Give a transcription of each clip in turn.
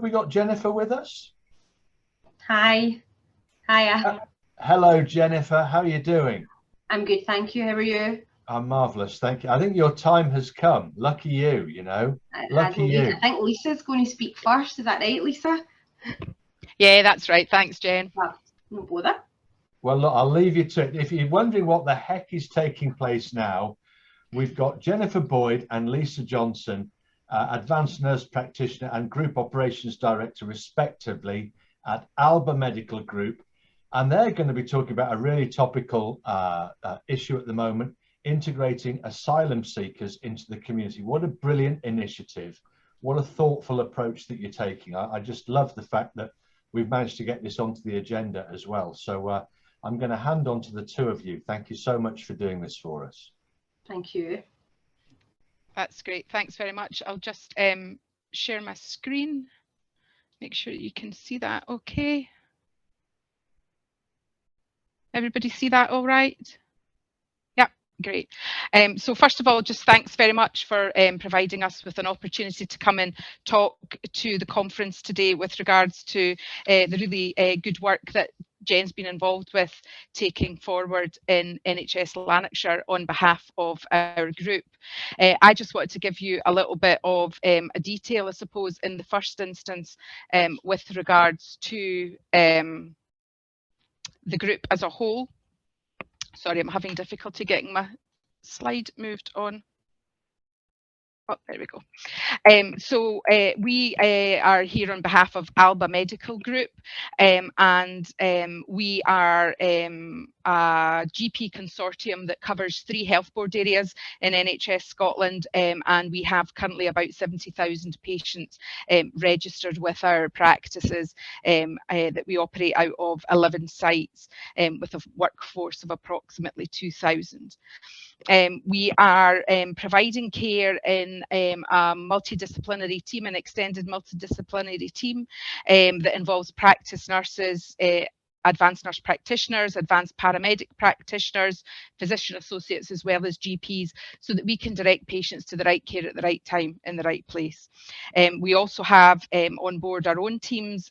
we got Jennifer with us? Hi. Hiya. Hello, Jennifer. How are you doing? I'm good, thank you. How are you? I'm marvelous, thank you. I think your time has come. Lucky you, It has lucky indeed. you. I think Lisa's going to speak first. Is that right, Lisa? Yeah, that's right. Thanks, Jen. Well, no bother. Well, look, I'll leave you to it. If you're wondering what the heck is taking place now, we've got Jennifer Boyd and Lisa Johnston, Advanced Nurse Practitioner and Group Operations Director, respectively, at Alba Medical Group. And they're going to be talking about a really topical issue at the moment, integrating asylum seekers into the community. What a brilliant initiative. What a thoughtful approach that you're taking. I just love the fact that we've managed to get this onto the agenda as well. So I'm going to hand on to the two of you. Thank you so much for doing this for us. Thank you. That's great. Thanks very much. I'll just share my screen. Make sure you can see that okay. Everybody see that all right? Yeah, great. So first of all, just thanks very much for providing us with an opportunity to come and talk to the conference today with regards to the really good work that Jen's been involved with taking forward in NHS Lanarkshire on behalf of our group. I just wanted to give you a little bit of a detail, I suppose, in the first instance with regards to the group as a whole. Sorry, I'm having difficulty getting my slide moved on. Oh, there we go. So we are here on behalf of Alba Medical Group, and we are a GP consortium that covers 3 health board areas in NHS Scotland, and we have currently about 70,000 patients registered with our practices that we operate out of 11 sites with a workforce of approximately 2,000. We are providing care in a multidisciplinary team, an extended multidisciplinary team that involves practice nurses, advanced nurse practitioners, advanced paramedic practitioners, physician associates, as well as GPs, so that we can direct patients to the right care at the right time in the right place. We also have on board our own teams,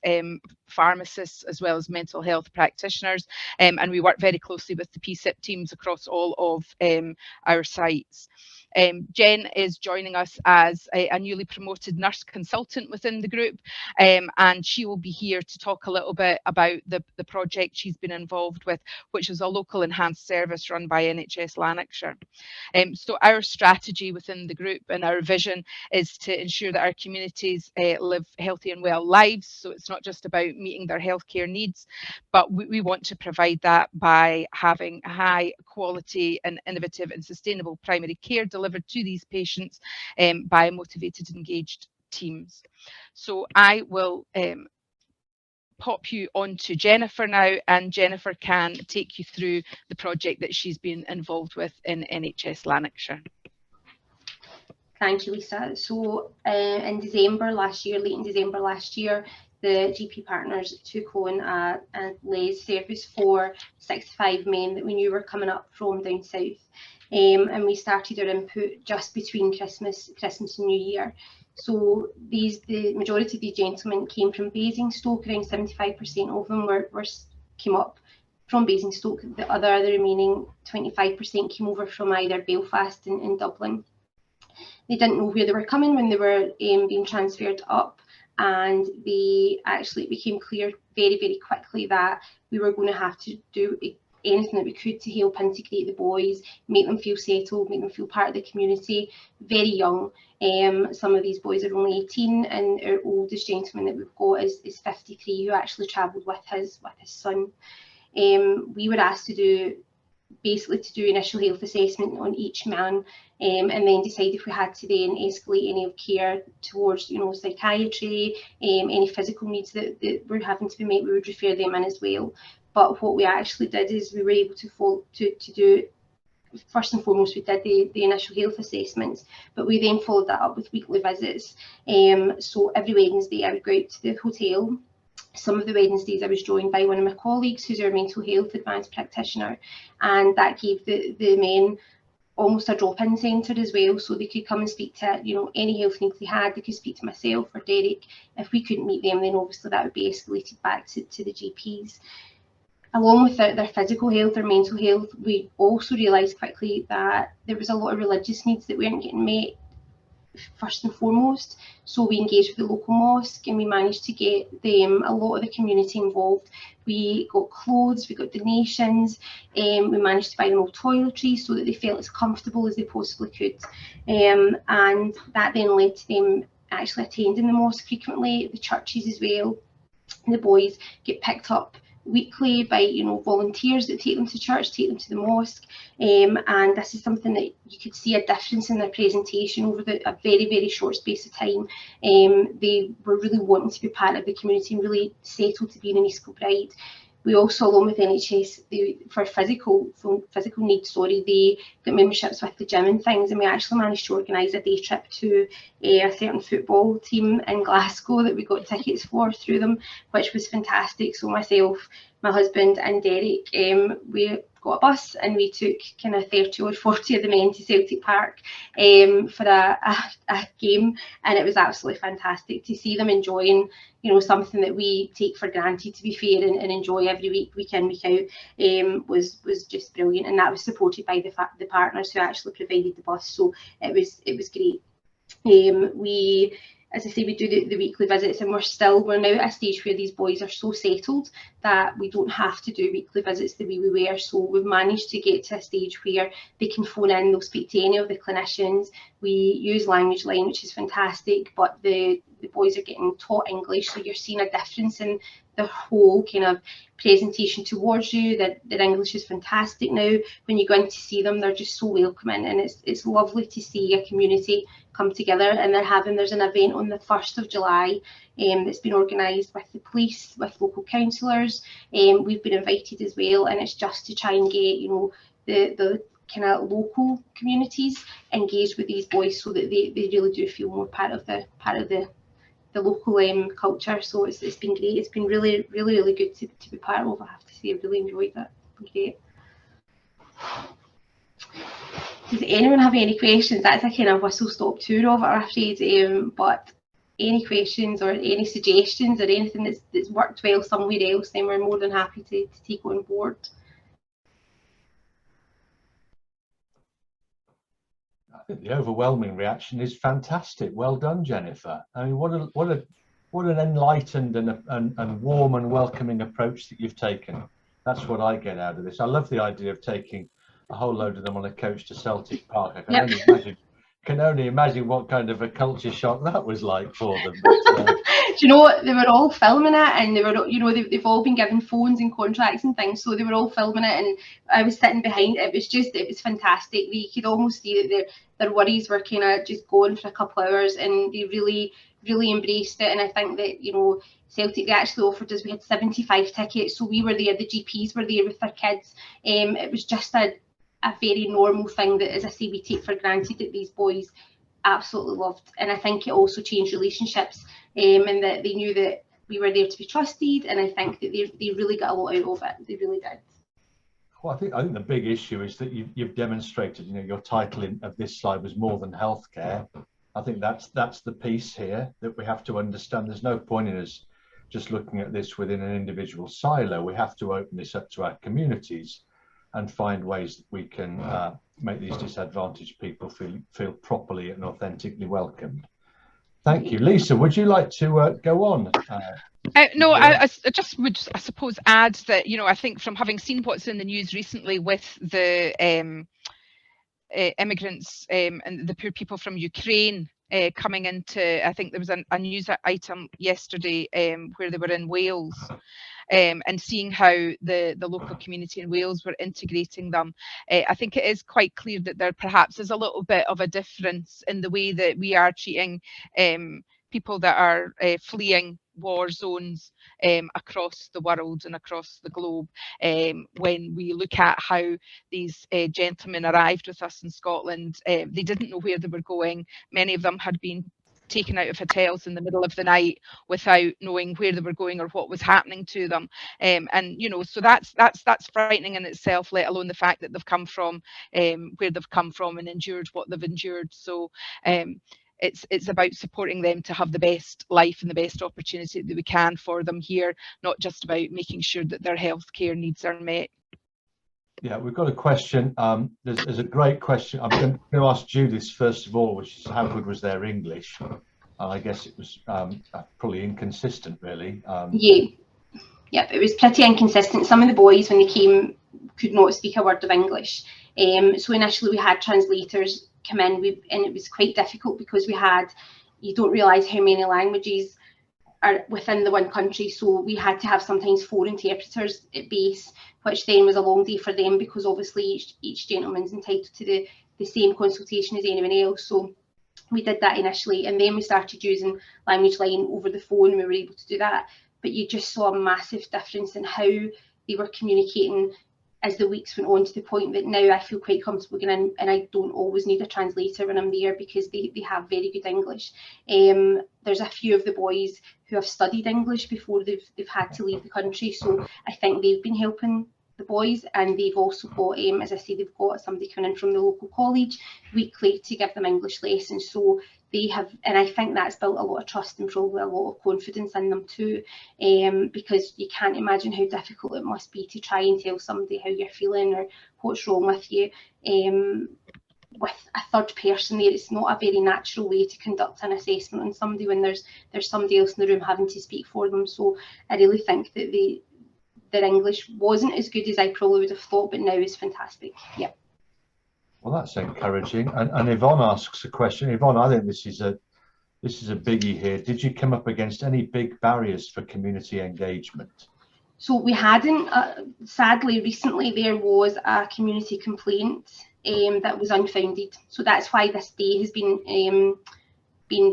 pharmacists, as well as mental health practitioners, and we work very closely with the PSIP teams across all of our sites. Jen is joining us as a newly promoted nurse consultant within the group, and she will be here to talk a little bit about the project she's been involved with, which is a local enhanced service run by NHS Lanarkshire. So our strategy within the group and our vision is to ensure that our communities live healthy and well lives. So it's not just about meeting their healthcare needs, but we want to provide that by having high quality and innovative and sustainable primary care delivered to these patients by motivated, engaged teams. So I will pop you on to Jennifer now, and Jennifer can take you through the project that she's been involved with in NHS Lanarkshire. Thank you, Lisa. So in December last year, late in December last year, the GP partners took on a LES service for 65 men that we knew were coming up from down south. And we started our input just between Christmas and New Year. So the majority of these gentlemen came from Basingstoke. Around 75% of them came up from Basingstoke. The remaining 25% came over from either Belfast and Dublin. They didn't know where they were coming when they were being transferred up, and it became clear very, very quickly that we were going to have to do anything that we could to help integrate the boys, make them feel settled, make them feel part of the community. Very young. Some of these boys are only 18, and our oldest gentleman that we've got is 53, who actually travelled with his son. We were asked to do initial health assessment on each man, and then decide if we had to then escalate any of care towards, psychiatry, any physical needs that were having to be met. We would refer them in as well. But what we actually did is we were able to do, first and foremost, we did the initial health assessments, but we then followed that up with weekly visits. So every Wednesday I would go out to the hotel. Some of the Wednesdays I was joined by one of my colleagues who's our mental health advanced practitioner, and that gave the men almost a drop-in centre as well, so they could come and speak to, you know, any health needs they had. They could speak to myself or Derek. If we couldn't meet them, then obviously that would be escalated back to the GPs. Along with their physical health, their mental health, we also realised quickly that there was a lot of religious needs that weren't getting met first and foremost. So we engaged with the local mosque and we managed to get them, a lot of the community involved. We got clothes, we got donations, we managed to buy them all toiletries so that they felt as comfortable as they possibly could. And that then led to them actually attending the mosque frequently, the churches as well. The boys get picked up weekly by, you know, volunteers that take them to church, take them to the mosque, and this is something that you could see a difference in their presentation over a very, very short space of time. They were really wanting to be part of the community and really settled to being an East Kilbride. We also, along with NHS, for physical needs, they got memberships with the gym and things, and we actually managed to organise a day trip to a certain football team in Glasgow that we got tickets for through them, which was fantastic. So myself, my husband and Derek, we got a bus and we took kind of 30 or 40 of the men to Celtic Park for a game, and it was absolutely fantastic to see them enjoying, you know, something that we take for granted, to be fair, and enjoy every week in, week out. Was just brilliant, and that was supported by the partners who actually provided the bus, so it was great. We, as I say, we do the weekly visits, and we're now at a stage where these boys are so settled that we don't have to do weekly visits the way we were. So we've managed to get to a stage where they can phone in, they'll speak to any of the clinicians. We use Language Line, which is fantastic, but the boys are getting taught English, so you're seeing a difference in the whole kind of presentation towards you. That their English is fantastic now. When you go in to see them, they're just so welcoming, and it's lovely to see a community come together. And there's an event on the 1st of July that's been organised with the police, with local councillors. We've been invited as well, and it's just to try and get, you know, the kind of local communities engaged with these boys, so that they really do feel more part of the local culture. So it's been great. It's been really, really, really good to be part of. I have to say, I've really enjoyed that. It's been great. Does anyone have any questions? That's a kind of whistle-stop tour of it, I'm afraid. But any questions or any suggestions or anything that's worked well somewhere else, then we're more than happy to take on board. I think the overwhelming reaction is fantastic. Well done, Jennifer. I mean, what an enlightened and warm and welcoming approach that you've taken. That's what I get out of this. I love the idea of taking a whole load of them on a coach to Celtic Park. I can only imagine what kind of a culture shock that was like for them. But, do you know what? They were all filming it, and they were, you know, they've all been given phones and contracts and things, so they were all filming it, and I was sitting behind. It was fantastic. You could almost see that their worries were kind of just going for a couple of hours, and they really, really embraced it. And I think that, you know, Celtic, they actually offered us, we had 75 tickets, so we were there, the GPs were there with their kids. It was just a very normal thing that, as I say, we take for granted, that these boys absolutely loved. And I think it also changed relationships, and that they knew that we were there to be trusted, and I think that they really got a lot out of it. They really did. Well, I think the big issue is that you've demonstrated, you know, your title of this slide was more than healthcare. I think that's the piece here that we have to understand. There's no point in us just looking at this within an individual silo. We have to open this up to our communities and find ways that we can make these disadvantaged people feel properly and authentically welcomed. Thank you. Lisa, would you like to go on? No, I just would, I suppose, add that, you know, I think from having seen what's in the news recently with the immigrants and the poor people from Ukraine coming into, I think there was a news item yesterday where they were in Wales. And seeing how the local community in Wales were integrating them, I think it is quite clear that there perhaps is a little bit of a difference in the way that we are treating people that are fleeing war zones across the world and across the globe. When we look at how these gentlemen arrived with us in Scotland, they didn't know where they were going. Many of them had been taken out of hotels in the middle of the night without knowing where they were going or what was happening to them. And you know, so that's frightening in itself, let alone the fact that they've come from where they've come from and endured what they've endured. So it's about supporting them to have the best life and the best opportunity that we can for them here, not just about making sure that their healthcare needs are met. Yeah, we've got a question. There's a great question. I'm going to ask Judith first of all, which is how good was their English? I guess it was probably inconsistent, really. Yeah, it was pretty inconsistent. Some of the boys, when they came, could not speak a word of English. So initially we had translators come in, and it was quite difficult because you don't realise how many languages are within the one country, so we had to have sometimes 4 interpreters at base, which then was a long day for them because obviously each gentleman's entitled to the same consultation as anyone else. So we did that initially, and then we started using Language Line over the phone, and we were able to do that. But you just saw a massive difference in how they were communicating as the weeks went on, to the point that now I feel quite comfortable going in and I don't always need a translator when I'm there because they have very good English. There's a few of the boys who have studied English before they've had to leave the country, so I think they've been helping the boys, and they've also got, as I say, they've got somebody coming in from the local college weekly to give them English lessons. So they have, and I think that's built a lot of trust and probably a lot of confidence in them too, because you can't imagine how difficult it must be to try and tell somebody how you're feeling or what's wrong with you with a third person there. It's not a very natural way to conduct an assessment on somebody when there's somebody else in the room having to speak for them. So I really think that their English wasn't as good as I probably would have thought, but now is fantastic. Yeah. Well, that's encouraging. And Yvonne asks a question. Yvonne, I think this is a biggie here. Did you come up against any big barriers for community engagement? So we hadn't. Sadly, recently there was a community complaint that was unfounded. So that's why this day has been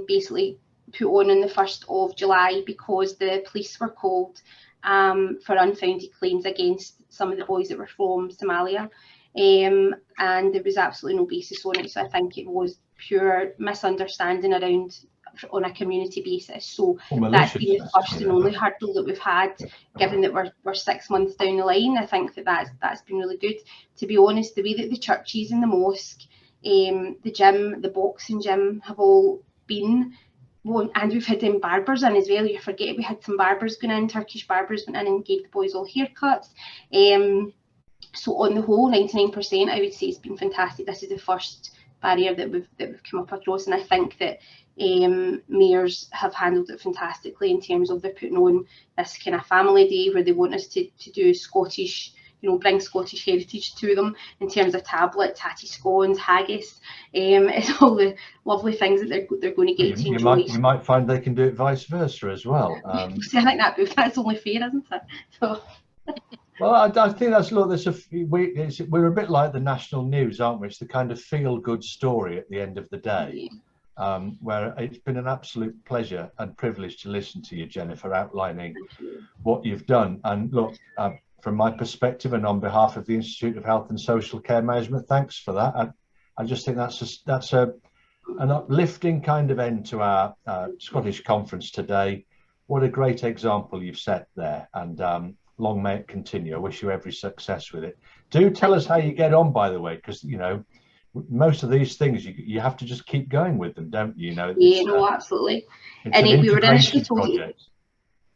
basically put on the 1st of July, because the police were called for unfounded claims against some of the boys that were from Somalia. And there was absolutely no basis on it. So I think it was pure misunderstanding on a community basis. So that's been the first and only hurdle that we've had, given that we're 6 months down the line. I think that's been really good. To be honest, the way that the churches and the mosque, the gym, the boxing gym have all been, and we've had barbers in as well. You forget we had some barbers going in, Turkish barbers went in and gave the boys all haircuts. So on the whole, 99%, I would say it's been fantastic. This is the first barrier that we've come up across, and I think that mayors have handled it fantastically in terms of they're putting on this kind of family day where they want us to do Scottish, bring Scottish heritage to them in terms of tablet, tatty scones, haggis. It's all the lovely things that they're going to get to enjoy. You might find they can do it vice versa as well. See, I think that's only fair, isn't it? So. Well, I think we're a bit like the national news, aren't we? It's the kind of feel-good story at the end of the day, where it's been an absolute pleasure and privilege to listen to you, Jennifer, outlining what you've done. And look, from my perspective and on behalf of the Institute of Health and Social Care Management, thanks for that. I just think that's an uplifting kind of end to our Scottish conference today. What a great example you've set there, and long may it continue. I wish you every success with it. Do tell us how you get on, by the way, because most of these things you have to just keep going with them, don't you? Absolutely. And we were initially told,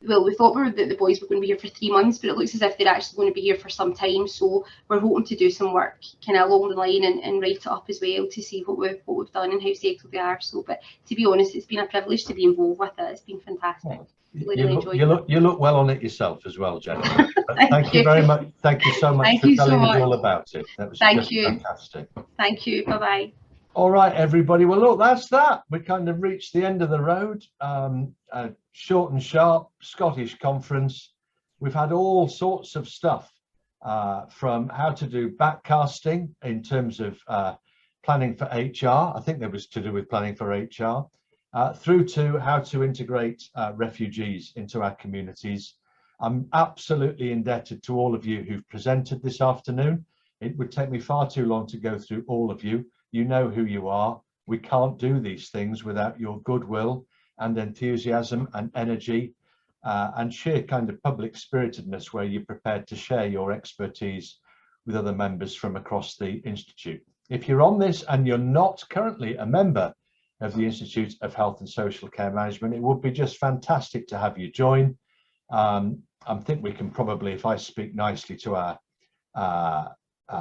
well, we thought that the boys were going to be here for 3 months, but it looks as if they're actually going to be here for some time. So we're hoping to do some work kind of along the line and write it up as well to see what we've done and how settled they are. So, but to be honest, it's been a privilege to be involved with it. It's been fantastic. You look well on it yourself as well, Jennifer. Thank you very much. Thank you so much for telling us all about it. That was fantastic. Thank you. Bye-bye. All right, everybody. Well, look, that's that. We kind of reached the end of the road. A short and sharp Scottish conference. We've had all sorts of stuff from how to do backcasting in terms of planning for HR. I think that was to do with planning for HR. Through to how to integrate refugees into our communities. I'm absolutely indebted to all of you who've presented this afternoon. It would take me far too long to go through all of you. You know who you are. We can't do these things without your goodwill and enthusiasm and energy and sheer kind of public spiritedness, where you're prepared to share your expertise with other members from across the Institute. If you're on this and you're not currently a member of the Institute of Health and Social Care Management, it would be just fantastic to have you join. I think we can probably, if I speak nicely to our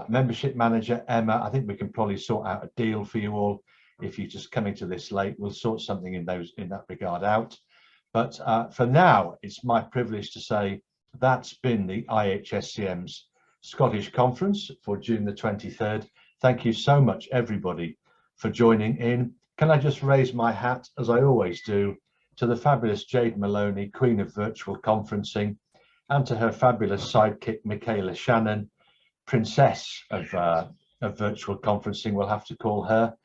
membership manager, Emma, I think we can probably sort out a deal for you all. If you're just coming to this late, we'll sort something in that regard out. But for now, it's my privilege to say that's been the IHSCM's Scottish Conference for June the 23rd. Thank you so much, everybody, for joining in. Can I just raise my hat, as I always do, to the fabulous Jade Maloney, Queen of Virtual Conferencing, and to her fabulous sidekick, Michaela Shannon, Princess of Virtual Conferencing, we'll have to call her.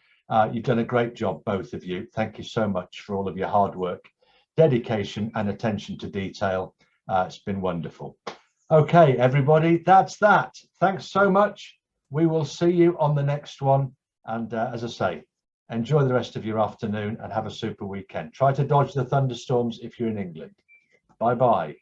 You've done a great job, both of you. Thank you so much for all of your hard work, dedication and attention to detail. It's been wonderful. Okay, everybody, that's that. Thanks so much. We will see you on the next one. And as I say, enjoy the rest of your afternoon and have a super weekend. Try to dodge the thunderstorms if you're in England. Bye-bye.